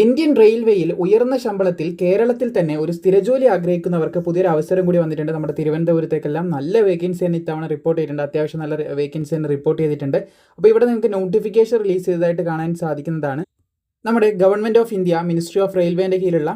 Indian റെയിൽവേയിൽ ഉയർന്ന ശമ്പളത്തിൽ കേരളത്തിൽ തന്നെ ഒരു സ്ഥിരജോലി ആഗ്രഹിക്കുന്നവർക്ക് പുതിയൊരു അവസരം കൂടി വന്നിട്ടുണ്ട്. നമ്മുടെ തിരുവനന്തപുരത്തേക്കെല്ലാം നല്ല വേക്കൻസി തന്നെ ഇത്തവണ റിപ്പോർട്ട് ചെയ്തിട്ടുണ്ട്. അത്യാവശ്യം നല്ല വേക്കൻസി തന്നെ റിപ്പോർട്ട് ചെയ്തിട്ടുണ്ട്. അപ്പോൾ ഇവിടെ നിങ്ങൾക്ക് നോട്ടിഫിക്കേഷൻ റിലീസ് ചെയ്തതായിട്ട് കാണാൻ സാധിക്കുന്നതാണ്. നമ്മുടെ government of India ministry of റെയിൽവേൻ്റെ കീഴിലുള്ള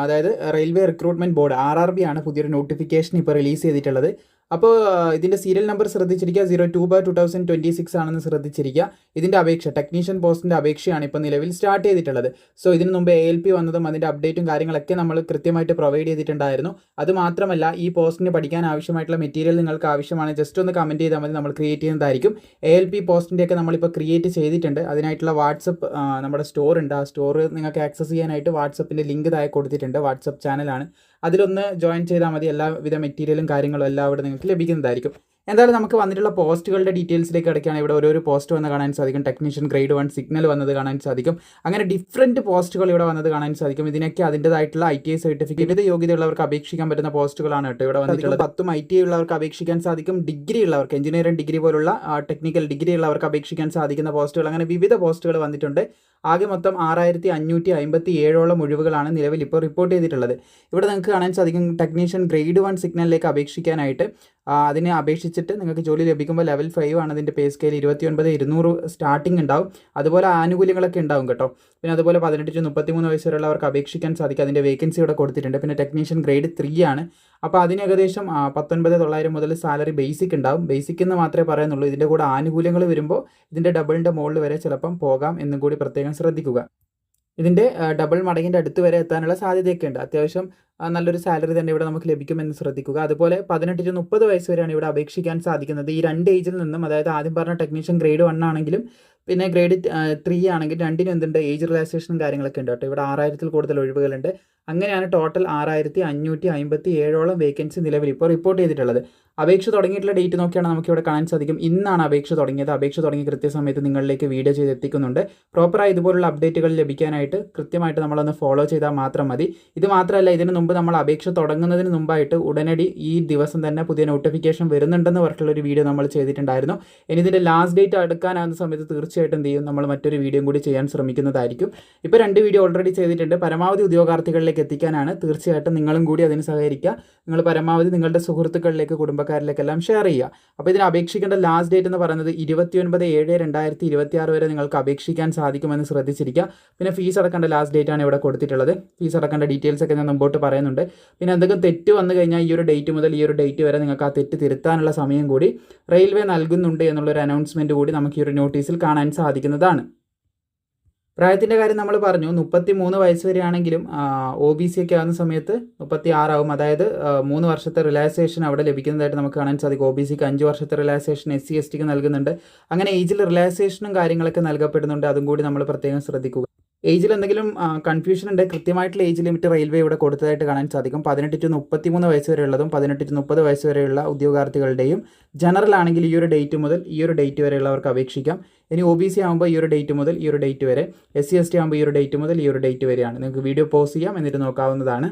അതായത് റെയിൽവേ റിക്രൂട്ട്മെൻറ്റ് ബോർഡ് RRB ആണ് പുതിയൊരു നോട്ടിഫിക്കേഷൻ ഇപ്പോൾ റിലീസ് ചെയ്തിട്ടുള്ളത്. അപ്പോൾ ഇതിൻ്റെ സീരിയൽ നമ്പർ ശ്രദ്ധിച്ചിരിക്കുക, 02/2026 ആണെന്ന് ശ്രദ്ധിച്ചിരിക്കുക. ഇതിൻ്റെ അപേക്ഷ ടെക്നീഷ്യൻ പോസ്റ്റിൻ്റെ അപേക്ഷയാണ് ഇപ്പോൾ നിലവിൽ സ്റ്റാർട്ട് ചെയ്തിട്ടുള്ളത്. സോ ഇതിന് മുമ്പ് ALP വന്നതും അതിൻ്റെ അപ്ഡേറ്റും കാര്യങ്ങളൊക്കെ നമ്മൾ കൃത്യമായിട്ട് പ്രൊവൈഡ് ചെയ്തിട്ടുണ്ടായിരുന്നു. അതുമാത്രമല്ല ഈ പോസ്റ്റിന് പഠിക്കാൻ ആവശ്യമായിട്ടുള്ള മെറ്റീരിയൽ നിങ്ങൾക്ക് ആവശ്യമാണ്, ജസ്റ്റ് ഒന്ന് കമൻറ്റ് ചെയ്താൽ മതി, നമ്മൾ ക്രിയേറ്റ് ചെയ്യുന്നതായിരിക്കും. ALP പോസ്റ്റിൻ്റെയൊക്കെ നമ്മളിപ്പോൾ ക്രിയേറ്റ് ചെയ്തിട്ടുണ്ട്. അതിനായിട്ടുള്ള വാട്സപ്പ് നമ്മുടെ സ്റ്റോർ ഉണ്ട്. ആ സ്റ്റോർ നിങ്ങൾക്ക് ആക്സസ് ചെയ്യാനായിട്ട് വാട്സപ്പിൻ്റെ ലിങ്ക് താഴെ കൊടുത്തിട്ടുണ്ട്. വാട്സപ്പ് ചാനലാണ്, അതിലൊന്ന് ജോയിൻ ചെയ്താൽ മതി. എല്ലാവിധ മെറ്റീരിയലും കാര്യങ്ങളും എല്ലാം അവിടെ നിങ്ങൾക്ക് ലഭിക്കുന്നതായിരിക്കും. എന്തായാലും നമുക്ക് വന്നിട്ടുള്ള പോസ്റ്റുകളുടെ ഡീറ്റെയിൽസിലേക്ക് കിടക്കുകയാണ്. ഇവിടെ ഓരോരോ പോസ്റ്റ് വന്ന് കാണാൻ സാധിക്കും. ടെക്നീഷ്യൻ ഗ്രേഡ് 1 സിഗ്നൽ വന്നത് കാണാൻ സാധിക്കും. അങ്ങനെ ഡിഫറൻറ്റ് പോസ്റ്റുകൾ ഇവിടെ വന്നത് കാണാൻ സാധിക്കും. ഇതിനൊക്കെ അതിൻ്റെതായിട്ടുള്ള ITI സർട്ടിഫിക്കറ്റ് യോഗ്യതയുള്ളവർക്ക് അപേക്ഷിക്കാൻ പറ്റുന്ന പോസ്റ്റുകളാണ് കേട്ടോ ഇവിടെ വന്നിട്ടുള്ളത്. 10 ITI ഉള്ളവർക്ക് അപേക്ഷിക്കാൻ സാധിക്കും. ഡിഗ്രി ഉള്ളവർക്ക്, എഞ്ചിനീയറിംഗ് ഡിഗ്രി പോലുള്ള ടെക്നിക്കൽ ഡിഗ്രി ഉള്ളവർക്ക് അപേക്ഷിക്കാൻ സാധിക്കുന്ന പോസ്റ്റുകൾ, അങ്ങനെ വിവിധ പോസ്റ്റുകൾ വന്നിട്ടുണ്ട്. ആകെ മൊത്തം 6557 ഒഴിവുകളാണ് നിലവിൽ ഇപ്പോൾ റിപ്പോർട്ട് ചെയ്തിട്ടുള്ളത്. ഇവിടെ നിങ്ങൾക്ക് കാണാൻ സാധിക്കും ടെക്നീഷ്യൻ ഗ്രേഡ് 1 സിഗ്നലിലേക്ക് അപേക്ഷിക്കാനായിട്ട് അതിനെ അപേക്ഷിച്ചിട്ട് നിങ്ങൾക്ക് ജോലി ലഭിക്കുമ്പോൾ ലെവൽ 5 ആണ് അതിൻ്റെ പേ സ്കെയിൽ. 29,200 സ്റ്റാർട്ടിംഗ് ഉണ്ടാവും. അതുപോലെ ആനുകൂല്യങ്ങളൊക്കെ ഉണ്ടാവും കേട്ടോ. പിന്നെ അതുപോലെ 18 to 33 വയസ്സ് വരെയുള്ളവർക്ക് അപേക്ഷിക്കാൻ സാധിക്കും. അതിൻ്റെ വേക്കൻസി ഇവിടെ കൊടുത്തിട്ടുണ്ട്. പിന്നെ ടെക്നീഷ്യൻ ഗ്രേഡ് 3 ആണ്. അപ്പോൾ അതിന് ഏകദേശം 19,900 മുതൽ സാലറി ബേസിക് ഉണ്ടാവും. ബേസിക് എന്ന് മാത്രമേ പറയുന്നുള്ളൂ. ഇതിൻ്റെ കൂടെ ആനുകൂല്യങ്ങൾ വരുമ്പോൾ ഇതിൻ്റെ ഡബിളിൻ്റെ മുകളിൽ വരെ ചിലപ്പം പോകാം എന്നും കൂടി പ്രത്യേകം ശ്രദ്ധിക്കുക. ഇതിൻ്റെ ഡബിൾ മടങ്ങിൻ്റെ അടുത്ത് വരെ എത്താനുള്ള സാധ്യതയൊക്കെ ഉണ്ട്. അത്യാവശ്യം നല്ലൊരു സാലറി തന്നെ ഇവിടെ നമുക്ക് ലഭിക്കുമെന്ന് ശ്രദ്ധിക്കുക. അതുപോലെ 18 to 30 വയസ്സ് വരെയാണ് ഇവിടെ അപേക്ഷിക്കാൻ സാധിക്കുന്നത്. ഈ രണ്ട് ഏജിൽ നിന്നും, അതായത് ആദ്യം പറഞ്ഞ ടെക്നീഷ്യൻ ഗ്രേഡ് 1 ആണെങ്കിലും പിന്നെ ഗ്രേഡ് 3 ആണെങ്കിൽ രണ്ടിനും എന്തുണ്ട്, ഏജ് റിലാക്സേഷനും കാര്യങ്ങളൊക്കെ ഉണ്ട് കേട്ടോ. ഇവിടെ 6000-ൽ കൂടുതൽ ഒഴിവുകളുണ്ട്. അങ്ങനെയാണ് ടോട്ടൽ 6557 വേക്കൻസി നിലവിൽ ഇപ്പോൾ റിപ്പോർട്ട് ചെയ്തിട്ടുള്ളത്. അപേക്ഷ തുടങ്ങിയിട്ടുള്ള ഡേറ്റ് നോക്കിയാണ് നമുക്കിവിടെ കാണാൻ സാധിക്കും. ഇന്നാണ് അപേക്ഷ തുടങ്ങിയത്. അപേക്ഷ തുടങ്ങിയ കൃത്യസമയത്ത് നിങ്ങളിലേക്ക് വീഡിയോ ചെയ്ത് എത്തിക്കുന്നുണ്ട്. പ്രോപ്പറായി ഇതുപോലുള്ള അപ്ഡേറ്റുകൾ ലഭിക്കാനായിട്ട് കൃത്യമായിട്ട് നമ്മളൊന്ന് ഫോളോ ചെയ്താൽ മാത്രം മതി. ഇത് മാത്രമല്ല, ഇതിന് മുമ്പ് നമ്മൾ അപേക്ഷ തുടങ്ങുന്നതിന് മുമ്പായിട്ട് ഉടനടി ഈ ദിവസം തന്നെ പുതിയ നോട്ടിഫിക്കേഷൻ വരുന്നുണ്ടെന്ന് പറഞ്ഞിട്ടുള്ളൊരു വീഡിയോ നമ്മൾ ചെയ്തിട്ടുണ്ടായിരുന്നു. ഇനി ഇതിൻ്റെ ലാസ്റ്റ് ഡേറ്റ് അടുക്കാനാകുന്ന സമയത്ത് തീർച്ചയായിട്ടും എന്ത് ചെയ്യും, നമ്മൾ മറ്റൊരു വീഡിയോ കൂടി ചെയ്യാൻ ശ്രമിക്കുന്നതായിരിക്കും. ഇപ്പോൾ 2 വീഡിയോ ഓൾറെഡി ചെയ്തിട്ടുണ്ട്. പരമാവധി ഉദ്യോഗാർത്ഥികളിലേക്ക് എത്തിക്കാനാണ്. തീർച്ചയായിട്ടും നിങ്ങളും കൂടി അതിന് സഹകരിക്കുക. നിങ്ങൾ പരമാവധി നിങ്ങളുടെ സുഹൃത്തുക്കളിലേക്ക്, കുടുംബക്കാരിലേക്കെല്ലാം ഷെയർ ചെയ്യുക. അപ്പോൾ ഇതിന് അപേക്ഷിക്കേണ്ട ലാസ്റ്റ് ഡേറ്റ് എന്ന് പറയുന്നത് 29/7/2026 വരെ നിങ്ങൾക്ക് അപേക്ഷിക്കാൻ സാധിക്കുമെന്ന് ശ്രദ്ധിച്ചിരിക്കുക. പിന്നെ ഫീസ് അടക്കേണ്ട ലാസ്റ്റ് ഡേറ്റ് ആണ് ഇവിടെ കൊടുത്തിട്ടുള്ളത്. ഫീസ് അടക്കേണ്ട ഡീറ്റെയിൽസ് ഒക്കെ ഞാൻ മുമ്പോട്ട് പറയുന്നുണ്ട്. പിന്നെ എന്തെങ്കിലും തെറ്റ് വന്നു കഴിഞ്ഞാൽ ഈ ഒരു ഡേറ്റ് മുതൽ ഈ ഒരു ഡേറ്റ് വരെ നിങ്ങൾക്ക് ആ തെറ്റ് തിരുത്താനുള്ള സമയം കൂടി റെയിൽവേ നൽകുന്നുണ്ട് എന്നുള്ളൊരു അനൗൺസ്മെൻറ്റ് കൂടി നമുക്ക് ഈ ഒരു നോട്ടീസിൽ കാണാൻ സാധിക്കുന്നതാണ്. പ്രായത്തിൻ്റെ കാര്യം നമ്മൾ പറഞ്ഞു. 33 വയസ്സ് വരെയാണെങ്കിലും OBC ഒക്കെ ആകുന്ന സമയത്ത് 36 ആവും. അതായത് 3 വർഷത്തെ റിലാക്സേഷൻ അവിടെ ലഭിക്കുന്നതായിട്ട് നമുക്ക് കാണാൻ സാധിക്കും. OBCക്ക് 5 വർഷത്തെ റിലാക്സേഷൻ SC/STക്ക് നൽകുന്നുണ്ട്. അങ്ങനെ ഏജിൽ റിലാക്സേഷനും കാര്യങ്ങളൊക്കെ നൽകപ്പെടുന്നുണ്ട്. അതും കൂടി നമ്മൾ പ്രത്യേകം ശ്രദ്ധിക്കുക. ഏജിൽ എന്തെങ്കിലും കൺഫ്യൂഷൻ ഉണ്ട്, കൃത്യമായിട്ടുള്ള ഏജ് ലിമിറ്റ് റെയിൽവേ ഇവിടെ കൊടുത്തതായിട്ട് കാണാൻ സാധിക്കും. 18 to 33 വയസ്സ് വരെയുള്ളതും 18 to 30 വയസ്സ് വരെയുള്ള ഉദ്യോഗാർത്ഥികളുടെയും ജനറൽ ആണെങ്കിൽ ഈ ഒരു ഡേറ്റ് മുതൽ ഈ ഒരു ഡേറ്റ് വരെയുള്ളവർക്ക് അപേക്ഷിക്കാം. ഇനി OBC ആകുമ്പോൾ ഈ ഒരു ഡേറ്റ് മുതൽ ഈ ഒരു ഡേറ്റ് വരെ, SC/ST ആകുമ്പോൾ ഈ ഒരു ഡേറ്റ് മുതൽ ഈ ഒരു ഡേറ്റ് വരെയാണ്. നിങ്ങൾക്ക് വീഡിയോ പോസ് ചെയ്യാം, എന്നിട്ട് നോക്കാവുന്നതാണ്.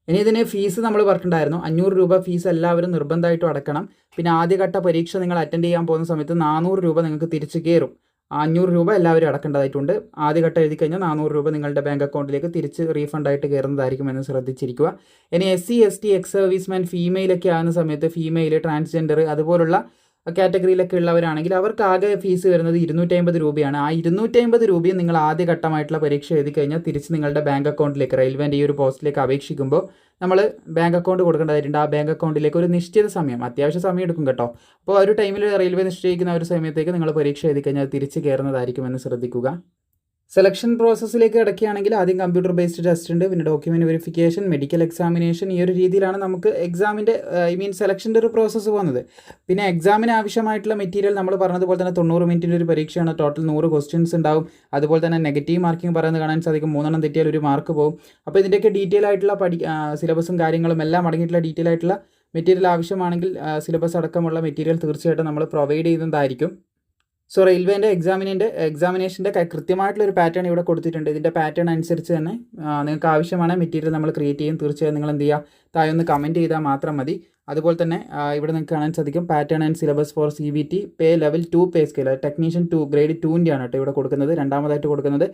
ഇനി ഇതിന് ഫീസ് നമ്മൾ പറഞ്ഞിട്ടുണ്ടായിരുന്നു. 500 രൂപ ഫീസ് എല്ലാവരും നിർബന്ധമായിട്ടും അടക്കണം. പിന്നെ ആദ്യഘട്ട പരീക്ഷ നിങ്ങൾ അറ്റൻഡ് ചെയ്യാൻ പോകുന്ന സമയത്ത് 400 രൂപ നിങ്ങൾക്ക് തിരിച്ച് കയറും. 500 രൂപ എല്ലാവരും അടക്കേണ്ടതായിട്ടുണ്ട്. ആദ്യഘട്ടം എഴുതി കഴിഞ്ഞാൽ 400 രൂപ നിങ്ങളുടെ ബാങ്ക് അക്കൗണ്ടിലേക്ക് തിരിച്ച് റീഫണ്ടായിട്ട് കയറുന്നതായിരിക്കും എന്ന് ശ്രദ്ധിച്ചിരിക്കുക. ഇനി SC/ST, എക്സ് സർവീസ്മാൻ, ഫീമെയിലൊക്കെ ആകുന്ന സമയത്ത് ഫീമെയിൽ, ട്രാൻസ്ജെൻഡർ അതുപോലുള്ള കാറ്റഗറിയിലൊക്കെ ഉള്ളവരാണെങ്കിൽ അവർക്ക് ആകെ ഫീസ് വരുന്നത് 250 രൂപയാണ്. ആ 250 രൂപയും നിങ്ങൾ ആദ്യഘട്ടമായിട്ടുള്ള പരീക്ഷ എഴുതി കഴിഞ്ഞാൽ തിരിച്ച് നിങ്ങളുടെ ബാങ്ക് അക്കൗണ്ടിലേക്ക്, റെയിൽവേൻ്റെ ഈ ഒരു പോസ്റ്റിലേക്ക് അപേക്ഷിക്കുമ്പോൾ നമ്മൾ ബാങ്ക് അക്കൗണ്ട് കൊടുക്കേണ്ടതായിട്ടുണ്ട്. ആ ബാങ്ക് അക്കൗണ്ടിലേക്ക് ഒരു നിശ്ചിത സമയം, അത്യാവശ്യം സമയം എടുക്കും കേട്ടോ. അപ്പോൾ ഒരു ടൈമിൽ റെയിൽവേ നിശ്ചയിക്കുന്ന ഒരു സമയത്തേക്ക് നിങ്ങൾ പരീക്ഷ എഴുതി കഴിഞ്ഞാൽ തിരിച്ച് കയറുന്നതായിരിക്കുമെന്ന് ശ്രദ്ധിക്കുക. സെലക്ഷൻ പ്രോസസ്സിലേക്ക് കിടക്കുകയാണെങ്കിൽ ആദ്യം കമ്പ്യൂട്ടർ ബേസ്ഡ് ടെസ്റ്റ് ഉണ്ട്, പിന്നെ ഡോക്യുമെൻറ്റ് വെരിഫിക്കേഷൻ, മെഡിക്കൽ എക്സാമിനേഷൻ. ഈ ഒരു രീതിയിലാണ് നമുക്ക് എക്സാമിൻ്റെ സെലക്ഷൻ്റെ ഒരു പ്രോസസ്സ് പോകുന്നത്. പിന്നെ എക്സാമിന് ആവശ്യമായിട്ടുള്ള മെറ്റീരിയൽ നമ്മൾ പറഞ്ഞതുപോലെ തന്നെ 90 മിനിറ്റിൻ്റെ ഒരു പരീക്ഷയാണ്. ടോട്ടൽ 100 ക്വസ്റ്റ്യൻസ് ഉണ്ടാവും. അതുപോലെ തന്നെ നെഗറ്റീവ് മാർക്കിംഗ് പറയുന്നത് കാണാൻ സാധിക്കും. 3 എണ്ണം തെറ്റിയാൽ 1 മാർക്ക് പോകും. അപ്പോൾ ഇതിൻ്റെയൊക്കെ ഡീറ്റെയിൽ ആയിട്ടുള്ള സിലബസും കാര്യങ്ങളും എല്ലാം അടങ്ങിയിട്ടുള്ള ഡീറ്റെയിൽ ആയിട്ടുള്ള മെറ്റീരിയൽ ആവശ്യമാണെങ്കിൽ സിലബസ് അടക്കമുള്ള മെറ്റീരിയൽ തീർച്ചയായിട്ടും നമ്മൾ പ്രൊവൈഡ് ചെയ്യുന്നതായിരിക്കും. സോ റെയിൽവേൻ്റെ എക്സാമിനേഷൻ്റെ കൃത്യമായിട്ടുള്ളൊരു പാറ്റേൺ ഇവിടെ കൊടുത്തിട്ടുണ്ട്. ഇതിൻ്റെ പാറ്റേൺ അനുസരിച്ച് തന്നെ നിങ്ങൾക്ക് ആവശ്യமான മെറ്റീരിയൽ നമ്മൾ ക്രിയേറ്റ് ചെയ്യും. തീർച്ചയായും നിങ്ങൾ എന്ത് ചെയ്യുക, താഴെ ഒന്ന് കമൻറ്റ് ചെയ്താൽ മാത്രം മതി. അതുപോലെ തന്നെ ഇവിടെ നിങ്ങൾക്ക് കാണാൻ സാധിക്കും pattern and syllabus for CBT pay level 2 pay scale, technician 2 grade 2ൻ്റെ ആണ് കേട്ടോ ഇവിടെ കൊടുക്കുന്നത്. രണ്ടാമതായിട്ട് കൊടുക്കുന്നത്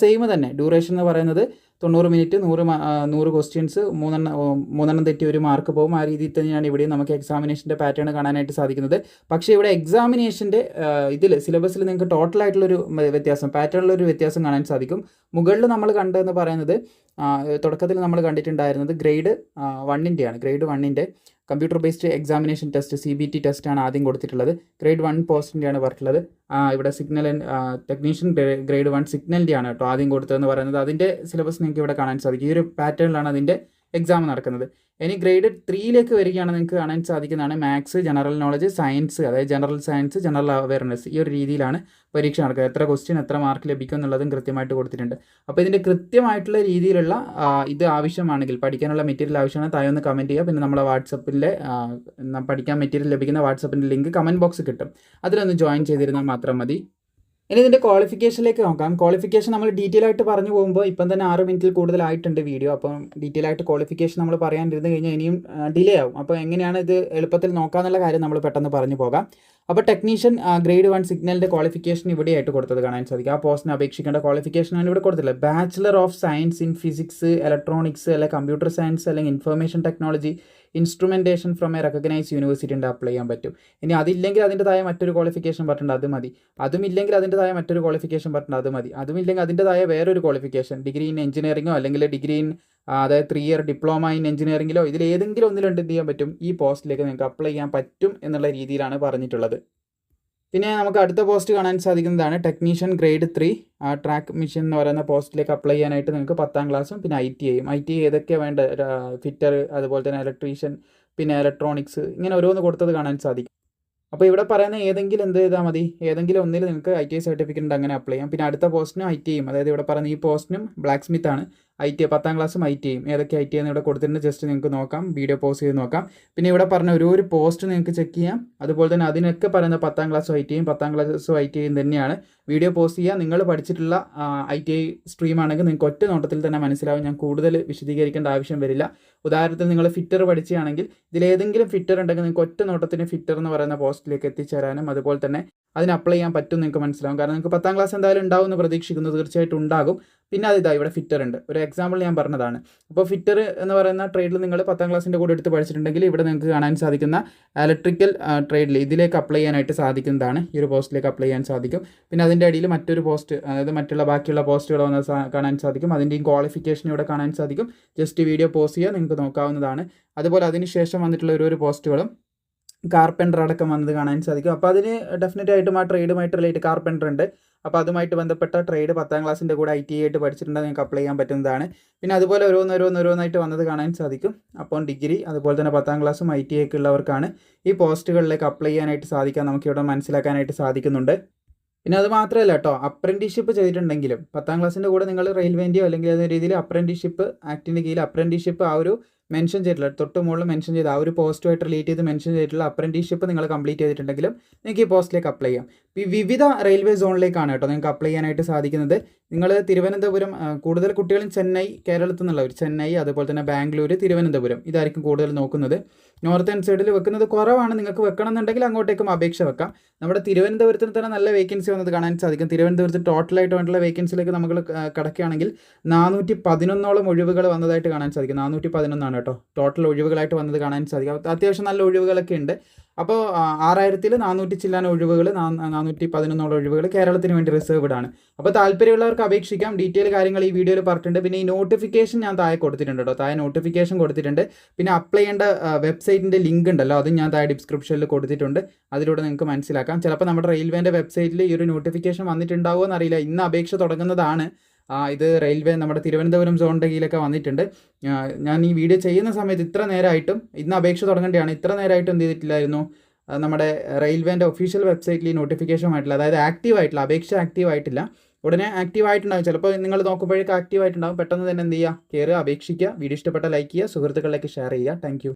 സെയിം തന്നെ. ഡ്യൂറേഷൻ എന്ന് പറയുന്നത് 90 മിനിറ്റ്, 100 ക്വസ്റ്റ്യൻസ്, മൂന്നെണ്ണം തെറ്റി 1 മാർക്ക് പോകും. ആ രീതിയിൽ തന്നെയാണ് ഇവിടെയും നമുക്ക് എക്സാമിനേഷൻ്റെ പാറ്റേൺ കാണാനായിട്ട് സാധിക്കുന്നത്. പക്ഷേ ഇവിടെ എക്സാമിനേഷൻ്റെ ഇതിൽ സിലബസിൽ നിങ്ങൾക്ക് ടോട്ടലായിട്ടുള്ളൊരു വ്യത്യാസം, പാറ്റേണിലൊരു വ്യത്യാസം കാണാൻ സാധിക്കും. മുകളിൽ നമ്മൾ കണ്ടതെന്ന് പറയുന്നത് തുടക്കത്തിൽ നമ്മൾ കണ്ടിട്ടുണ്ടായിരുന്നത് ഗ്രേഡ് 1ൻ്റെയാണ്. ഗ്രേഡ് 1ൻ്റെ computer based examination test CBT ടെസ്റ്റാണ് ആദ്യം കൊടുത്തിട്ടുള്ളത്. ഗ്രേഡ് 1 പോസ്റ്റിൻ്റെയാണ് പറഞ്ഞിട്ടുള്ളത്. ഇവിടെ സിഗ്നൽ ടെക്നീഷ്യൻ ഗ്രേഡ് 1 സിഗ്നലിൻ്റെ ആണ് കേട്ടോ ആദ്യം കൊടുത്തതെന്ന് പറയുന്നത്. അതിൻ്റെ സിലബസ് നിങ്ങൾക്ക് ഇവിടെ കാണാൻ സാധിക്കും. ഈ ഒരു പാറ്റേണിലാണ് അതിൻ്റെ എക്സാം നടക്കുന്നത്. ഇനി ഗ്രേഡ് 3ലേക്ക് വരികയാണ് നിങ്ങൾക്ക് കാണാൻ സാധിക്കുന്നതാണ് മാത്സ്, ജനറൽ നോളജ്, സയൻസ്, അതായത് ജനറൽ സയൻസ്, ജനറൽ അവയർനെസ്. ഈ ഒരു രീതിയിലാണ് പരീക്ഷ നടക്കുക. എത്ര ക്വസ്റ്റ്യൻ എത്ര മാർക്ക് ലഭിക്കും എന്നുള്ളതും കൃത്യമായിട്ട് കൊടുത്തിട്ടുണ്ട്. അപ്പോൾ ഇതിൻ്റെ കൃത്യമായിട്ടുള്ള രീതിയിലുള്ള ഇത് ആവശ്യമാണെങ്കിൽ, പഠിക്കാനുള്ള മെറ്റീരിയൽ ആവശ്യമാണ്, താഴെ ഒന്ന് കമൻറ്റ് ചെയ്യുക. പിന്നെ നമ്മളെ വാട്സപ്പിലെ പഠിക്കാൻ മെറ്റീരിയൽ ലഭിക്കുന്ന വാട്സപ്പിൻ്റെ ലിങ്ക് കമൻറ്റ് ബോക്സ് കിട്ടും, അതിലൊന്ന് ജോയിൻ ചെയ്തിരുന്നാൽ മാത്രം മതി. ഇനി ഇതിൻ്റെ ക്വാളിഫിക്കേഷനിലേക്ക് നോക്കാം. ക്വാളിഫിക്കേഷൻ നമ്മൾ ഡീറ്റെയിൽ ആയിട്ട് പറഞ്ഞു പോകുമ്പോൾ ഇപ്പം തന്നെ 6 മിനിറ്റിൽ കൂടുതലായിട്ടുണ്ട് വീഡിയോ. അപ്പം ഡീറ്റെയിൽ ആയിട്ട് ക്വാളിഫിക്കേഷൻ നമ്മൾ പറയാനിരുന്ന് കഴിഞ്ഞാൽ ഇനിയും ഡിലേ ആവും. അപ്പോൾ എങ്ങനെയാണ് ഇത് എളുപ്പത്തിൽ നോക്കാമെന്നുള്ള കാര്യം നമ്മൾ പെട്ടെന്ന് പറഞ്ഞു പോകാം. അപ്പോൾ ടെക്നീഷ്യൻ ഗ്രേഡ് 1 സിഗ്നലിൻ്റെ ക്വാളിഫിക്കേഷൻ ഇവിടെയായിട്ട് കൊടുത്തത് കാണാൻ സാധിക്കും. ആ പോസ്റ്റിന് അപേക്ഷിക്കേണ്ട ക്വാളിഫിക്കേഷനാണ് ഇവിടെ കൊടുത്തിട്ടുള്ളത്. Bachelor of science in physics, electronics, അല്ലെങ്കിൽ കമ്പ്യൂട്ടർ സയൻസ്, അല്ലെങ്കിൽ information technology, instrumentation from a recognise university ഉണ്ട് അപ്ലൈ ചെയ്യാൻ പറ്റും. ഇനി അതില്ലെങ്കിൽ അതിൻ്റെതായ മറ്റൊരു ക്വാളിഫിക്കേഷൻ പറഞ്ഞിട്ടുണ്ട്, അത് മതി. അതുമില്ലെങ്കിൽ അതിൻ്റെതായ മറ്റൊരു ക്വാളിഫിക്കേഷൻ പറഞ്ഞിട്ടുണ്ട്, അത് മതി. അതുമില്ലെങ്കിൽ അതിൻ്റെതായ വേറൊരു ക്വാളിഫിക്കേഷൻ, ഡിഗ്രി ഇൻ എഞ്ചിനീയറിംഗോ അല്ലെങ്കിൽ ഡിഗ്രി ഇൻ അതായത് 3 ഇയർ ഡിപ്ലോമ ഇൻ എഞ്ചിനീയറിംഗിലോ ഇതിൽ ഏതെങ്കിലും ഒന്നിലുണ്ട് എന്ത് ചെയ്യാൻ പറ്റും, ഈ പോസ്റ്റിലേക്ക് നിങ്ങൾക്ക് അപ്ലൈ ചെയ്യാൻ പറ്റും എന്നുള്ള രീതിയിലാണ് പറഞ്ഞിട്ടുള്ളത്. പിന്നെ നമുക്ക് അടുത്ത പോസ്റ്റ് കാണാൻ സാധിക്കുന്നതാണ് ടെക്നീഷ്യൻ ഗ്രേഡ് 3 ട്രാക്ക് മെഷീൻ എന്ന് പറയുന്ന പോസ്റ്റിലേക്ക് അപ്ലൈ ചെയ്യാനായിട്ട് നിങ്ങൾക്ക് 10ാം ക്ലാസ്സും പിന്നെ ITI ഏതൊക്കെയാണ് വേണ്ട, ഫിറ്റർ, അതുപോലെ തന്നെ ഇലക്ട്രീഷ്യൻ, പിന്നെ ഇലക്ട്രോണിക്സ്, ഇങ്ങനെ ഓരോന്ന് കൊടുത്തത് കാണാൻ സാധിക്കും. അപ്പോൾ ഇവിടെ പറയുന്ന ഏതെങ്കിലും എന്ത് ചെയ്താൽ മതി, ഏതെങ്കിലും ഒന്നിൽ നിങ്ങൾക്ക് ITI സർട്ടിഫിക്കറ്റ് ഉണ്ട്, അങ്ങനെ അപ്ലൈ ചെയ്യാം. പിന്നെ അടുത്ത പോസ്റ്റിനും ITI, അതായത് ഇവിടെ പറയുന്ന ഈ പോസ്റ്റിനും ബ്ലാക്ക് സ്മിത്ത് ആണ്, ITI 10ാം ക്ലാസ്സും ITI ഏതൊക്കെ ITI എന്ന് ഇവിടെ കൊടുത്തിട്ടുണ്ട്. ജസ്റ്റ് നിങ്ങൾക്ക് നോക്കാം, വീഡിയോ പോസ് ചെയ്ത് നോക്കാം. പിന്നെ ഇവിടെ പറഞ്ഞ ഒരു പോസ്റ്റ് നിങ്ങൾക്ക് ചെക്ക് ചെയ്യാം. അതുപോലെ തന്നെ അതിനൊക്കെ പറയുന്ന 10ാം ക്ലാസ്സും ITI തന്നെയാണ്. വീഡിയോ പോസ്റ്റ് ചെയ്യുക. നിങ്ങൾ പഠിച്ചിട്ടുള്ള ITI സ്ട്രീം ആണെങ്കിൽ നിങ്ങൾക്ക് ഒറ്റ നോട്ടത്തിൽ തന്നെ മനസ്സിലാവും. ഞാൻ കൂടുതൽ വിശദീകരിക്കേണ്ട ആവശ്യം വരില്ല. ഉദാഹരണത്തിന് നിങ്ങൾ ഫിറ്റർ പഠിക്കുകയാണെങ്കിൽ ഇതിലേതെങ്കിലും ഫിറ്റർ ഉണ്ടെങ്കിൽ നിങ്ങൾക്ക് ഒറ്റ നോട്ടത്തിന് ഫിറ്റർ എന്ന് പറയുന്ന പോസ്റ്റിലേക്ക് എത്തിച്ചേരാനും അതുപോലെ തന്നെ അതിന് അപ്ലൈ ചെയ്യാൻ പറ്റും നിങ്ങൾക്ക് മനസ്സിലാവും. കാരണം നിങ്ങൾക്ക് 10ാം ക്ലാസ് എന്തായാലും ഉണ്ടാവും എന്ന് പ്രതീക്ഷിക്കുന്നു, തീർച്ചയായിട്ടും ഉണ്ടാകും. പിന്നെ അതിതാ ഇവിടെ ഫിറ്റർ ഉണ്ട്, ഒരു എക്സാമ്പിൾ ഞാൻ പറഞ്ഞതാണ്. അപ്പോൾ ഫിറ്റർ എന്ന് പറയുന്ന ട്രേഡിൽ നിങ്ങൾ 10ാം ക്ലാസ്സിൻ്റെ കൂടെ എടുത്ത് പഠിച്ചിട്ടുണ്ടെങ്കിൽ ഇവിടെ നിങ്ങൾക്ക് കാണാൻ സാധിക്കുന്ന ഇലക്ട്രിക്കൽ ട്രേഡിൽ ഇതിലേക്ക് അപ്ലൈ ചെയ്യാനായിട്ട് സാധിക്കുന്നതാണ്. ഈ ഒരു പോസ്റ്റിലേക്ക് അപ്ലൈ ചെയ്യാൻ സാധിക്കും. പിന്നെ അതിൻ്റെ അടിയിൽ മറ്റൊരു പോസ്റ്റ്, അതായത് ബാക്കിയുള്ള പോസ്റ്റുകൾ വന്ന് കാണാൻ സാധിക്കും. അതിൻ്റെയും ക്വാളിഫിക്കേഷൻ ഇവിടെ കാണാൻ സാധിക്കും. ജസ്റ്റ് വീഡിയോ പോസ്റ്റ് ചെയ്യുക, നിങ്ങൾക്ക് നോക്കാവുന്നതാണ്. അതുപോലെ അതിനുശേഷം വന്നിട്ടുള്ള ഓരോ പോസ്റ്റുകളും കാർപ്പൻ്റർ അടക്കം വന്നത് കാണാൻ സാധിക്കും. അപ്പോൾ അതിന് ഡെഫിനറ്റ് ആയിട്ടും ആ ട്രേഡുമായിട്ട് റിലേറ്റ് കാർപ്പൻ്റർ ഉണ്ട്. അപ്പോൾ അതുമായിട്ട് ബന്ധപ്പെട്ട ട്രേഡ് 10ാം ക്ലാസ്സിൻ്റെ കൂടെ ITI ആയിട്ട് പഠിച്ചിട്ടുണ്ടെങ്കിൽ നിങ്ങൾക്ക് അപ്ലൈ ചെയ്യാൻ പറ്റുന്നതാണ്. പിന്നെ അതുപോലെ ഓരോന്നായിട്ട് വന്നത് കാണാൻ സാധിക്കും. അപ്പോൾ ഡിഗ്രി അതുപോലെ തന്നെ 10ാം ക്ലാസ്സും ITI ഒക്കെ ഉള്ളവർക്കാണ് ഈ പോസ്റ്റുകളിലേക്ക് അപ്ലൈ ചെയ്യാനായിട്ട് സാധിക്കുക, നമുക്കിവിടെ മനസ്സിലാക്കാനായിട്ട് സാധിക്കുന്നുണ്ട്. പിന്നെ അത് മാത്രമല്ല കേട്ടോ, അപ്രൻറ്റീഷിപ്പ് ചെയ്തിട്ടുണ്ടെങ്കിലും 10ാം ക്ലാസ്സിൻ്റെ കൂടെ നിങ്ങൾ റെയിൽവേൻ്റെയോ അല്ലെങ്കിൽ അതേ രീതിയിൽ അപ്രൻറ്റീഷിപ്പ് ആക്ടിൻ്റെ കീഴിൽ അപ്രൻറ്റീഷിപ്പ് ആ ഒരു മെൻഷൻ ചെയ്തിട്ടുള്ള തൊട്ട് മുകളിൽ മെൻഷൻ ചെയ്ത് ആ ഒരു പോസ്റ്റുമായിട്ട് റിലേറ്റ് ചെയ്ത് മെൻഷൻ ചെയ്തിട്ടുള്ള അപ്രൻറ്റീഷിപ്പ് നിങ്ങൾ കംപ്ലീറ്റ് ചെയ്തിട്ടുണ്ടെങ്കിലും നിങ്ങൾക്ക് ഈ പോസ്റ്റിലേക്ക് അപ്ലൈ ചെയ്യാം. ഈ വിവിധ റെയിൽവേ സോണിലേക്കാണ് കേട്ടോ നിങ്ങൾക്ക് അപ്ലൈ ചെയ്യാനായിട്ട് സാധിക്കുന്നത്. നിങ്ങൾ തിരുവനന്തപുരം, കൂടുതൽ കുട്ടികളും ചെന്നൈ, കേരളത്തിൽ നിന്നുള്ളവർ ചെന്നൈ, അതുപോലെ തന്നെ ബാംഗ്ലൂർ, തിരുവനന്തപുരം ഇതായിരിക്കും കൂടുതൽ നോക്കുന്നത്. നോർത്തേൺ സൈഡിൽ വെക്കുന്നത് കുറവാണ്. നിങ്ങൾക്ക് വെക്കണം എന്നുണ്ടെങ്കിൽ അങ്ങോട്ടേക്കും അപേക്ഷ വെക്കാം. നമ്മുടെ തിരുവനന്തപുരത്തിന് തന്നെ നല്ല വേക്കൻസി വന്നത് കാണാൻ സാധിക്കും. തിരുവനന്തപുരത്ത് ടോട്ടലായിട്ട് വേണ്ടിയുള്ള വേക്കൻസിയിലേക്ക് നമ്മൾ കടക്കുകയാണെങ്കിൽ 411ഓളം ഒഴിവുകൾ വന്നതായിട്ട് കാണാൻ സാധിക്കും. 411 കേട്ടോ ടോട്ടൽ ഒഴിവുകളായിട്ട് വന്നത് കാണാൻ സാധിക്കും. അത്യാവശ്യം നല്ല ഒഴിവുകളൊക്കെ ഉണ്ട്. അപ്പോൾ 6000-ൽ 400 ചില്ലാൻ ഒഴിവുകൾ, 411 ഒഴിവുകൾ കേരളത്തിന് വേണ്ടി റിസർവ്ഡ് ആണ്. അപ്പോൾ താല്പര്യമുള്ളവർക്ക് അപേക്ഷിക്കാം. ഡീറ്റെയിൽ കാര്യങ്ങൾ ഈ വീഡിയോയിൽ പറഞ്ഞിട്ടുണ്ട്. പിന്നെ ഈ നോട്ടിഫിക്കേഷൻ ഞാൻ താഴെ കൊടുത്തിട്ടുണ്ട് കേട്ടോ, താഴെ നോട്ടിഫിക്കേഷൻ കൊടുത്തിട്ടുണ്ട്. പിന്നെ അപ്ലൈ ചെയ്യേണ്ട വെബ്സൈറ്റിൻ്റെ ലിങ്ക് ഉണ്ടല്ലോ, അതും ഞാൻ താഴെ ഡിസ്ക്രിപ്ഷനിൽ കൊടുത്തിട്ടുണ്ട്. അതിലൂടെ നിങ്ങൾക്ക് മനസ്സിലാക്കാം. ചിലപ്പോൾ നമ്മുടെ റെയിൽവേൻ്റെ വെബ്സൈറ്റിൽ ഈ ഒരു നോട്ടിഫിക്കേഷൻ വന്നിട്ടുണ്ടാവുമോ എന്നറിയില്ല. ഇന്ന് അപേക്ഷ തുടങ്ങുന്നതാണ്. ഇത് റെയിൽവേ നമ്മുടെ തിരുവനന്തപുരം സോണിൻ്റെ കീഴിലൊക്കെ വന്നിട്ടുണ്ട്. ഞാൻ ഈ വീഡിയോ ചെയ്യുന്ന സമയത്ത് ഇത്ര നേരമായിട്ടും, ഇന്ന് അപേക്ഷ തുടങ്ങേണ്ടതാണ്, ഇത്ര നേരമായിട്ടും എന്ത് ചെയ്തിട്ടില്ലായിരുന്നു, നമ്മുടെ റെയിൽവേൻ്റെ ഒഫീഷ്യൽ വെബ്സൈറ്റിൽ ഈ നോട്ടിഫിക്കേഷൻ ആയിട്ടില്ല, അതായത് ആക്റ്റീവ് ആയിട്ടില്ല, അപേക്ഷ ആക്റ്റീവ് ആയിട്ടില്ല. ഉടനെ ആക്റ്റീവ് ആയിട്ടുണ്ടാകും. ചിലപ്പോൾ നിങ്ങൾ നോക്കുമ്പോഴേക്കും ആക്റ്റീവ് ആയിട്ടുണ്ടാകും. പെട്ടെന്ന് തന്നെ എന്ത് ചെയ്യുക, കയറുക, അപേക്ഷിക്കുക. വീഡിയോ ഇഷ്ടപ്പെട്ട ലൈക്ക് ചെയ്യുക, സുഹൃത്തുക്കളിലേക്ക് ഷെയർ ചെയ്യുക. താങ്ക്